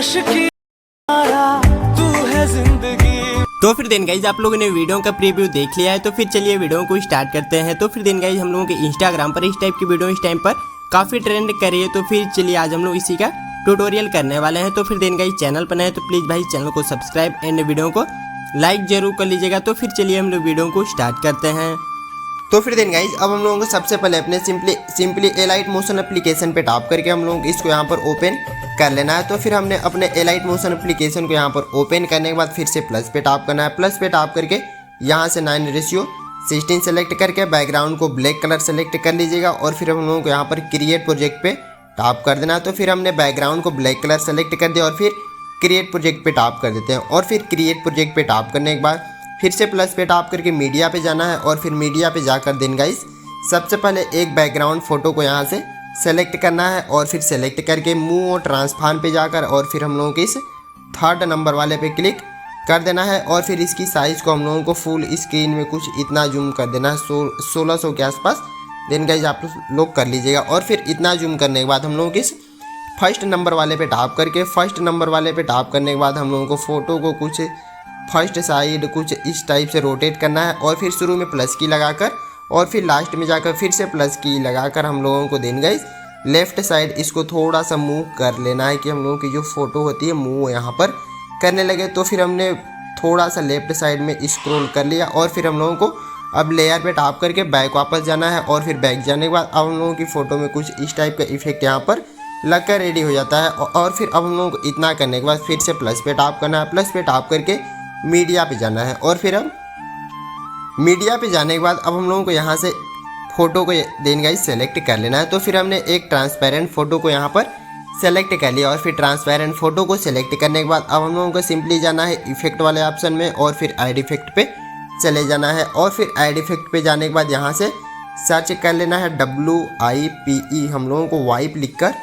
आशिकी तू है जिंदगी। तो फिर देन गाइज आप लोगों ने वीडियो का प्रीव्यू देख लिया है, तो फिर चलिए वीडियो को स्टार्ट करते हैं। तो फिर देन गाइज हम लोगों के इंस्टाग्राम पर इस टाइप की वीडियो इस टाइम पर काफ़ी ट्रेंड कर रही है, तो फिर चलिए आज हम लोग इसी का ट्यूटोरियल करने वाले हैं। तो फिर देन गाइज चैनल पर नए तो प्लीज़ भाई चैनल को सब्सक्राइब एंड वीडियो को लाइक जरूर कर लीजिएगा। तो फिर चलिए हम लोग वीडियो को स्टार्ट करते हैं। तो फिर देन गाइज अब हम लोगों को सबसे पहले अपने सिंपली एलाइट मोशन एप्लीकेशन पे टैप करके हम लोग इसको यहाँ पर ओपन कर लेना है। तो फिर हमने अपने एलाइट मोशन एप्लीकेशन को यहाँ पर ओपन करने के बाद फिर से प्लस पे टैप करना है। प्लस पे टैप करके यहाँ से 9:16 सेलेक्ट करके बैकग्राउंड को ब्लैक कलर सेलेक्ट कर लीजिएगा और फिर हम लोगों को यहाँ पर क्रिएट प्रोजेक्ट पे टैप कर देना है। तो फिर हमने बैकग्राउंड को ब्लैक कलर सेलेक्ट कर दिया और फिर क्रिएट प्रोजेक्ट पे टैप कर देते हैं। और फिर क्रिएट प्रोजेक्ट पे टैप करने के बाद फिर से प्लस पे टैप करके मीडिया पे जाना है और फिर मीडिया पे जाकर देन गाइस सबसे पहले एक बैकग्राउंड फोटो को यहाँ से सेलेक्ट करना है और फिर सेलेक्ट करके मूव और ट्रांसफॉर्म पे जाकर और फिर हम लोगों के इस 3rd नंबर वाले पे क्लिक कर देना है और फिर इसकी साइज़ को हम लोगों को फुल स्क्रीन में कुछ इतना जूम कर देना है 1600 के आसपास। देन गाइस आप लोग कर लीजिएगा और फिर इतना जूम करने के बाद हम लोगों के इस 1st नंबर वाले पे टैप करके 1st नंबर वाले पे टैप करने के बाद हम लोगों को फ़ोटो को कुछ फर्स्ट साइड कुछ इस टाइप से रोटेट करना है और फिर शुरू में प्लस की लगाकर और फिर लास्ट में जाकर फिर से प्लस की लगाकर हम लोगों को देन गाइस लेफ्ट साइड इसको थोड़ा सा मूव कर लेना है कि हम लोगों की जो फ़ोटो होती है मूव यहाँ पर करने लगे। तो फिर हमने थोड़ा सा लेफ्ट साइड में स्क्रॉल कर लिया और फिर हम लोगों को अब लेयर पे टैप करके बैक वापस जाना है और फिर बैक जाने के बाद अब हम लोगों की फ़ोटो में कुछ इस टाइप का इफेक्ट यहाँ पर लग कर रेडी हो जाता है। और फिर अब हम लोगों को इतना करने के बाद फिर से प्लस पे टैप करना है। प्लस पे टैप करके मीडिया पे जाना है और फिर अब मीडिया पे जाने के बाद अब हम लोगों को यहाँ से फ़ोटो को देन गाइस सेलेक्ट कर लेना है। तो फिर हमने एक ट्रांसपेरेंट फ़ोटो को यहाँ पर सेलेक्ट कर लिया और फिर ट्रांसपेरेंट फ़ोटो को सेलेक्ट करने के बाद अब हम लोगों को सिंपली जाना है इफेक्ट वाले ऑप्शन में और फिर ऐड इफेक्ट पे चले जाना है और फिर ऐड इफेक्ट पे जाने के बाद यहाँ से सर्च कर लेना है WIPE, हम लोगों को वाइप लिख कर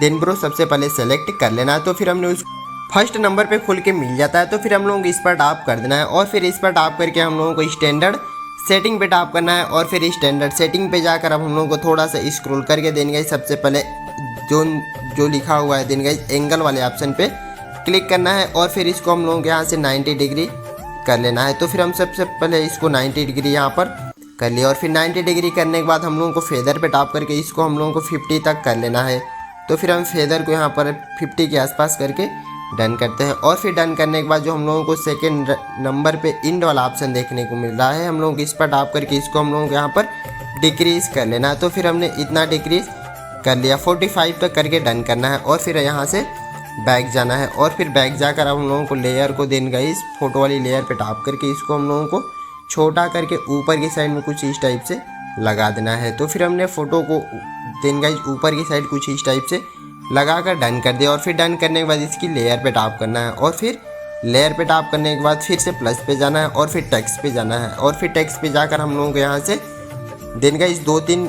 देन ब्रो सबसे पहले सेलेक्ट कर लेना है। तो फिर हमने उस 1st नंबर पे खुल के मिल जाता है। तो फिर हम लोगों को इस पर टैप कर देना है और फिर इस पर टैप करके हम लोगों को स्टैंडर्ड सेटिंग पे टैप करना है और फिर स्टैंडर्ड सेटिंग पे जाकर अब हम लोगों को थोड़ा सा स्क्रॉल करके देन गाइस सबसे पहले जो लिखा हुआ है देन गाइस एंगल वाले ऑप्शन पे क्लिक करना है और फिर इसको हम लोगों के यहाँ से 90 डिग्री कर लेना है। तो फिर हम सबसे पहले इसको 90 डिग्री यहाँ पर कर लिया और फिर 90 डिग्री करने के बाद हम लोगों को फेदर पे टैप करके इसको हम लोगों को 50 तक कर लेना है। तो फिर हम फेदर को यहाँ पर 50 के आसपास करके डन करते हैं और फिर डन करने के बाद जो हम लोगों को 2nd नंबर पे इंड वाला ऑप्शन देखने को मिल रहा है हम लोग इस पर टैप करके इसको हम लोगों को यहाँ पर डिक्रीज़ कर लेना है। तो फिर हमने इतना डिक्रीज़ कर लिया 45 तक करके डन करना है और फिर यहाँ से बैक जाना है और फिर बैक जाकर अब हम लोगों को लेयर को देन गाइस फोटो वाली लेयर पे टैप करके इसको हम लोगों को छोटा करके ऊपर की साइड में कुछ इस टाइप से लगा देना है। तो फिर हमने फ़ोटो को देन गाइस ऊपर की साइड कुछ इस टाइप से लगाकर डन कर दिया और फिर डन करने के बाद इसकी लेयर पे टैप करना है और फिर लेयर पे टैप करने के बाद फिर से प्लस पे जाना है और फिर टेक्स्ट पे जाना है और फिर टेक्स्ट पे जाकर हम लोगों को यहाँ से देन गाइस 2-3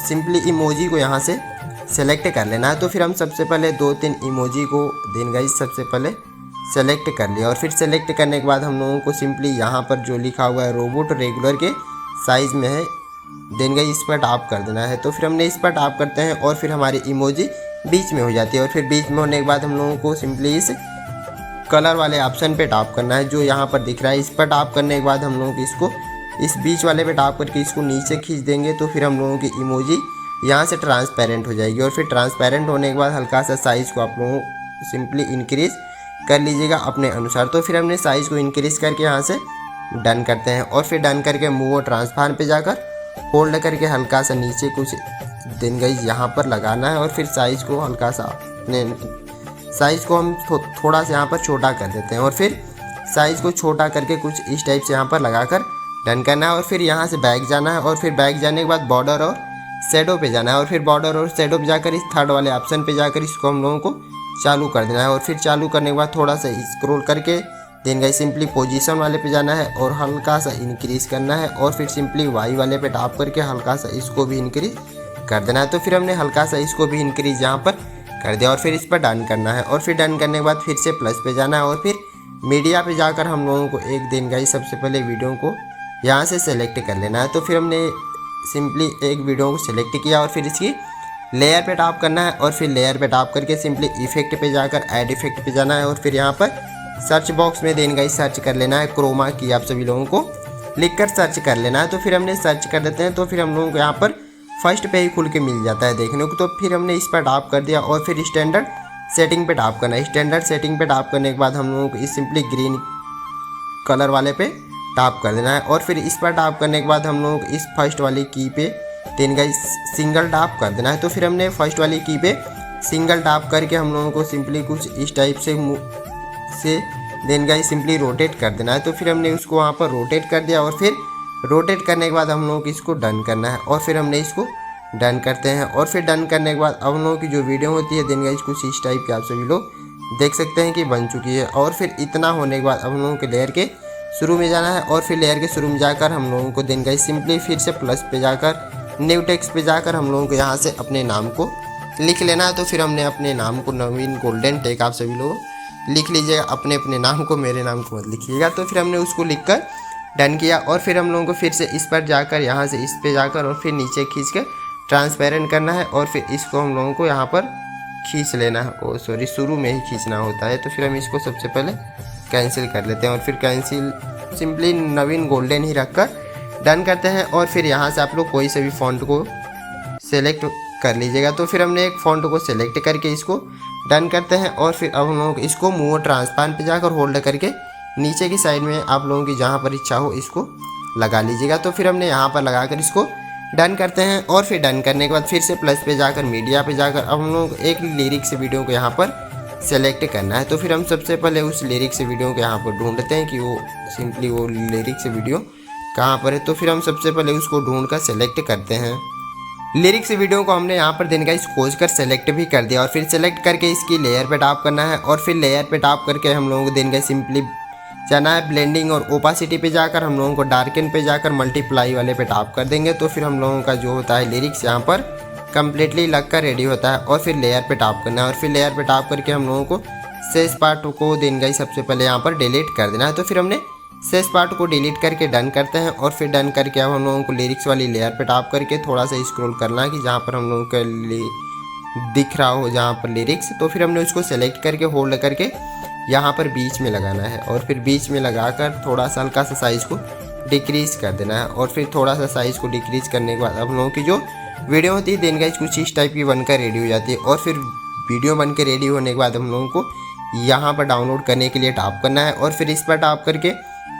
सिंपली इमोजी को यहाँ से सेलेक्ट कर लेना है। तो फिर हम सबसे पहले 2-3 इमोजी को देन गाइस सबसे पहले सेलेक्ट कर लिया और फिर सेलेक्ट करने के बाद हम लोगों को सिंपली यहाँ पर जो लिखा हुआ है रोबोट रेगुलर के साइज़ में है देन गाइस इस पर टैप कर देना है। तो फिर हमने इस पर टैप करते हैं और फिर हमारी इमोजी बीच में हो जाती है और फिर बीच में होने के बाद हम लोगों को सिंपली इस कलर वाले ऑप्शन पे टैप करना है जो यहाँ पर दिख रहा है। इस पर टैप करने के बाद हम लोगों को इसको इस बीच वाले पे टैप करके इसको नीचे खींच देंगे। तो फिर हम लोगों की इमोजी यहाँ से ट्रांसपेरेंट हो जाएगी और फिर ट्रांसपेरेंट होने के बाद हल्का सा साइज़ को आप लोगों सिंपली इंक्रीज़ कर लीजिएगा अपने अनुसार। तो फिर हमने साइज़ को इंक्रीज़ करके यहाँ से डन करते हैं और फिर डन करके मूव और ट्रांसफॉर्म पे जाकर होल्ड करके हल्का सा नीचे कुछ देन गाइस यहाँ पर लगाना है और फिर साइज़ को हल्का सा अपने साइज़ को हम थोड़ा सा यहाँ पर छोटा कर देते हैं और फिर साइज़ को छोटा करके कुछ इस टाइप से यहाँ पर लगाकर डन करना है और फिर यहाँ से बैक जाना है और फिर बैक जाने के बाद बॉर्डर और शेडो पे जाना है और फिर बॉर्डर और शेडो पे जाकर इस 3rd वाले ऑप्शन पे जाकर इसको हम लोगों को चालू कर देना है और फिर चालू करने के बाद थोड़ा सा स्क्रॉल करके देन गाइस सिंपली पोजीशन वाले पे जाना है और हल्का सा इंक्रीज़ करना है और फिर सिंपली वाई वाले पे टैप करके हल्का सा इसको भी इंक्रीज़ कर देना है। तो फिर हमने हल्का सा इसको भी इंक्रीज़ यहाँ पर कर दिया और फिर इस पर डन करना है और फिर डन करने के बाद फिर से प्लस पे जाना है और फिर मीडिया पे जाकर हम लोगों को एक दिन गाइस सबसे पहले वीडियो को यहाँ से सेलेक्ट कर लेना है। तो फिर हमने सिंपली एक वीडियो को सिलेक्ट किया और फिर इसकी लेयर पे टैप करना है और फिर लेयर पे टैप करके सिंपली इफेक्ट पे जाकर ऐड इफेक्ट पे जाना है और फिर यहाँ पर सर्च बॉक्स में देन गाइस सर्च कर लेना है क्रोमा की, आप सभी लोगों को लिखकर सर्च कर लेना है। तो फिर हमने सर्च कर देते हैं तो फिर हम लोगों को यहाँ पर फर्स्ट पे ही खुल के मिल जाता है देखने को। तो फिर हमने इस पर टैप कर दिया और फिर स्टैंडर्ड सेटिंग पे टैप करना है। स्टैंडर्ड सेटिंग पे टैप करने के बाद हम लोगों को इस सिंपली ग्रीन कलर वाले पे टैप कर देना है और फिर इस पर टैप करने के बाद हम लोगों को इस फर्स्ट वाली की पे देन गाइस सिंगल टैप कर देना है। तो फिर हमने फर्स्ट वाली की पे सिंगल टैप करके हम लोगों को सिंपली कुछ इस टाइप से देन गाइस सिंपली रोटेट कर देना है। तो फिर हमने उसको वहाँ पर रोटेट कर दिया और फिर रोटेट करने के बाद हम लोगों को इसको डन करना है और फिर हमने इसको डन करते हैं और फिर डन करने के बाद अब हम लोगों की जो वीडियो होती है देन गाइस कुछ इस टाइप की आप सभी लोग देख सकते हैं कि बन चुकी है। और फिर इतना होने के बाद अब हम लोगों के लेयर के शुरू में जाना है और फिर लेयर के शुरू में जाकर हम लोगों को देन गाइस सिंपली फिर से प्लस पे जाकर न्यू टेक्स्ट पे जाकर हम लोगों को यहाँ से अपने नाम को लिख लेना है। तो फिर हमने अपने नाम को नवीन गोल्डन टेक आप सभी लोग लिख लीजिएगा, अपने अपने नाम को, मेरे नाम को मत लिखिएगा। तो फिर हमने उसको लिख कर डन किया और फिर हम लोगों को फिर से इस पर जाकर यहाँ से इस पे जाकर और फिर नीचे खींच कर ट्रांसपेरेंट करना है और फिर इसको हम लोगों को यहाँ पर खींच लेना है। ओ सॉरी, शुरू में ही खींचना होता है। तो फिर हम इसको सबसे पहले कैंसिल कर लेते हैं और फिर कैंसिल सिंपली नवीन गोल्डन ही रखकर डन करते हैं और फिर यहाँ से आप लोग कोई से भी फॉन्ट को सेलेक्ट कर लीजिएगा। तो फिर हमने एक फॉन्ट को सेलेक्ट करके इसको डन करते हैं और फिर अब हम लोग इसको मूव ट्रांसपेरेंट पे जाकर होल्ड करके नीचे की साइड में आप लोगों की जहाँ पर इच्छा हो इसको लगा लीजिएगा। तो फिर हमने यहाँ पर लगाकर इसको डन करते हैं और फिर डन करने के बाद फिर से प्लस पे जाकर मीडिया पे जाकर अब हम लोग एक लिरिक्स वीडियो को यहाँ पर सेलेक्ट करना है। तो फिर हम सबसे पहले उस लिरिक्स वीडियो को यहाँ पर ढूंढते हैं कि वो सिंपली वो लिरिक्स वीडियो कहाँ पर है। तो फिर हम सबसे पहले उसको ढूंढ कर सेलेक्ट करते हैं। लिरिक्स वीडियो को हमने यहाँ पर दिन गाइस खोज कर सेलेक्ट भी कर दिया और फिर सेलेक्ट करके इसकी लेयर पे टैप करना है और फिर लेयर पे टैप करके हम लोगों को दिन गाइस सिंपली जाना है ब्लेंडिंग और ओपासिटी पे जाकर हम लोगों को डार्कन पे जाकर मल्टीप्लाई वाले पे टैप कर देंगे। तो फिर हम लोगों का जो होता है लिरिक्स यहाँ पर कम्प्लीटली लग कर रेडी होता है और फिर लेयर पे टैप करना है और फिर लेयर पे टैप करके हम लोगों को शेष पार्ट को दिन गाइस सबसे पहले यहाँ पर डिलीट कर देना है। तो फिर हमने शेष पार्ट को डिलीट करके डन करते हैं और फिर डन करके अब हम लोगों को लिरिक्स वाली लेयर पे टैप करके थोड़ा सा स्क्रॉल करना है कि जहाँ पर हम लोगों को दिख रहा हो जहाँ पर लिरिक्स। तो फिर हमने उसको सेलेक्ट करके होल्ड करके यहाँ पर बीच में लगाना है और फिर बीच में लगाकर थोड़ा सा हल्का सा साइज़ को डिक्रीज़ कर देना है और फिर थोड़ा सा साइज़ को डिक्रीज़ करने के बाद हम लोगों की जो वीडियो होती है देन गाइस कुछ इस टाइप की बनकर रेडी हो जाती है। और फिर वीडियो बनकर रेडी होने के बाद हम लोगों को यहाँ पर डाउनलोड करने के लिए टैप करना है और फिर इस पर टैप करके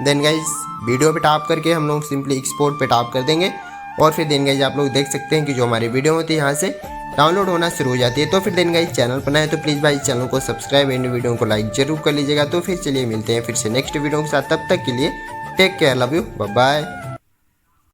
देन गाइस वीडियो पे टैप करके हम लोग सिंपली एक्सपोर्ट पे टैप कर देंगे और फिर देन गाइस आप लोग देख सकते हैं कि जो हमारी वीडियो होती है यहाँ से डाउनलोड होना शुरू हो जाती है। तो फिर देन गाइस चैनल पर नए तो प्लीज़ भाई चैनल को सब्सक्राइब एंड वीडियो को लाइक जरूर कर लीजिएगा। तो फिर चलिए मिलते हैं फिर से नेक्स्ट वीडियो के साथ, तब तक के लिए take care, love you, bye bye.